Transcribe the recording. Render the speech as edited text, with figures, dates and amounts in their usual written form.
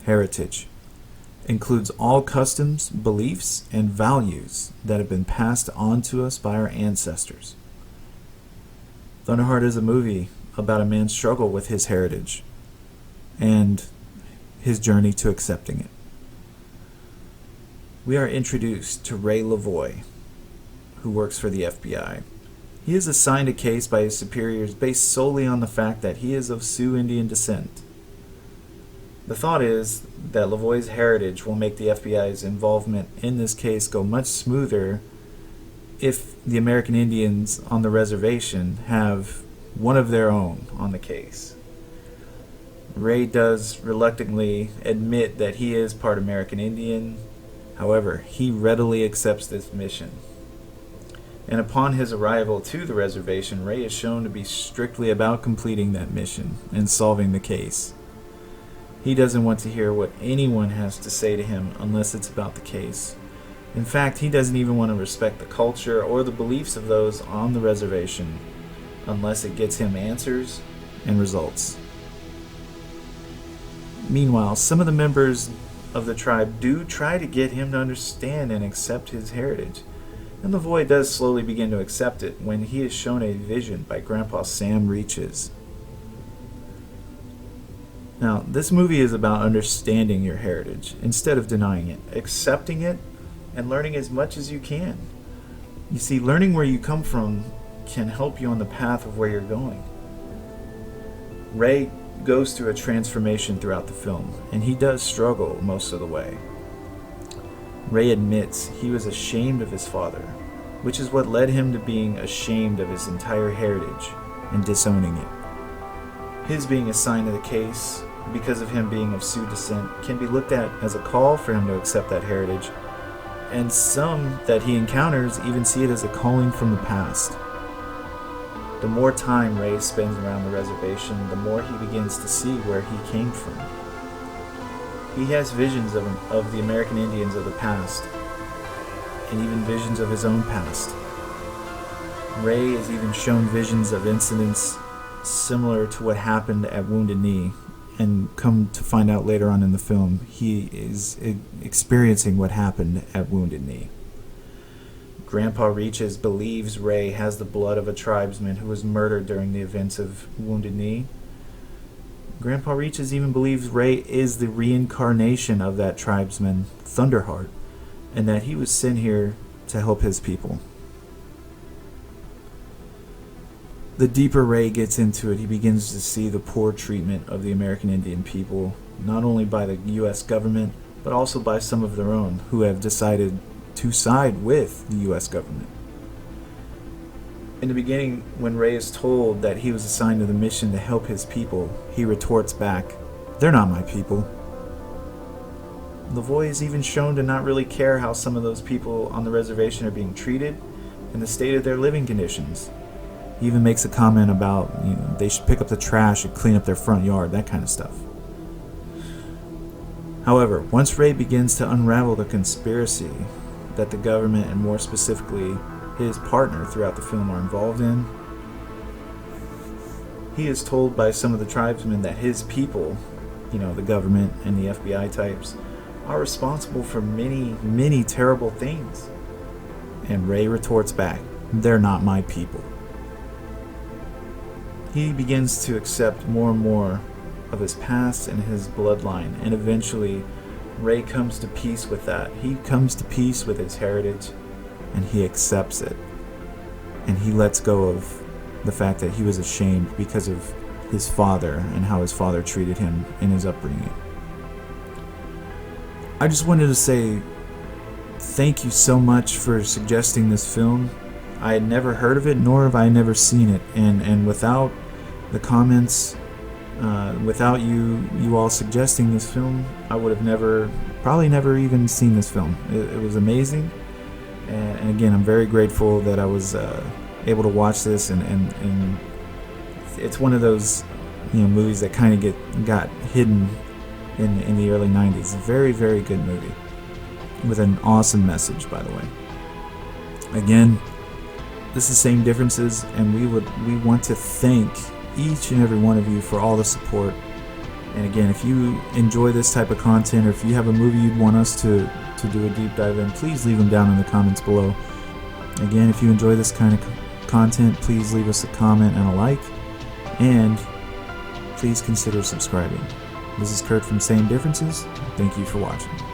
heritage. Includes all customs, beliefs, and values that have been passed on to us by our ancestors. Thunderheart is a movie about a man's struggle with his heritage and his journey to accepting it. We are introduced to Ray Lavoie, who works for the FBI. He is assigned a case by his superiors based solely on the fact that he is of Sioux Indian descent. The thought is that Lavoie's heritage will make the FBI's involvement in this case go much smoother if the American Indians on the reservation have one of their own on the case. Ray does reluctantly admit that he is part American Indian. However, he readily accepts this mission. And upon his arrival to the reservation, Ray is shown to be strictly about completing that mission and solving the case. He doesn't want to hear what anyone has to say to him unless it's about the case. In fact, he doesn't even want to respect the culture or the beliefs of those on the reservation unless it gets him answers and results. Meanwhile, some of the members of the tribe do try to get him to understand and accept his heritage, and Lavoie does slowly begin to accept it when he is shown a vision by Grandpa Sam Reaches. Now, this movie is about understanding your heritage instead of denying it, accepting it, and learning as much as you can. You see, learning where you come from can help you on the path of where you're going. Ray goes through a transformation throughout the film, and he does struggle most of the way. Ray admits he was ashamed of his father, which is what led him to being ashamed of his entire heritage and disowning it. His being assigned to the case, because of him being of Sioux descent, can be looked at as a call for him to accept that heritage, and some that he encounters even see it as a calling from the past. The more time Ray spends around the reservation, the more he begins to see where he came from. He has visions of the American Indians of the past, and even visions of his own past. Ray is even shown visions of incidents similar to what happened at Wounded Knee, and come to find out later on in the film, he is experiencing what happened at Wounded Knee. Grandpa Reaches believes Ray has the blood of a tribesman who was murdered during the events of Wounded Knee. Grandpa Reaches even believes Ray is the reincarnation of that tribesman, Thunderheart, and that he was sent here to help his people. The deeper Ray gets into it, he begins to see the poor treatment of the American Indian people, not only by the U.S. government, but also by some of their own who have decided to side with the U.S. government. In the beginning, when Ray is told that he was assigned to the mission to help his people, he retorts back, "They're not my people." Lavoie is even shown to not really care how some of those people on the reservation are being treated and the state of their living conditions. He even makes a comment about, they should pick up the trash and clean up their front yard, that kind of stuff. However, once Ray begins to unravel the conspiracy that the government, and more specifically his partner throughout the film, are involved in, he is told by some of the tribesmen that his people, the government and the FBI types, are responsible for many, many terrible things. And Ray retorts back, "They're not my people." He begins to accept more and more of his past and his bloodline, and eventually Ray comes to peace with that. He comes to peace with his heritage, and he accepts it. And he lets go of the fact that he was ashamed because of his father and how his father treated him in his upbringing. I just wanted to say thank you so much for suggesting this film. I had never heard of it, nor have I never seen it, and without the comments, without you all suggesting this film, I would have probably never even seen this film. It was amazing, and again, I'm very grateful that I was able to watch this, and it's one of those movies that kind of got hidden in the early 90s. Very, very good movie with an awesome message, by the way. Again, this is Same Differences, and we want to thank each and every one of you for all the support And again, if you enjoy this type of content, or if you have a movie you'd want us to do a deep dive in, please leave them down in the comments below. Again, if you enjoy this kind of content, please leave us a comment and a like, and please consider subscribing. This is Kurt from Same Differences. Thank you for watching.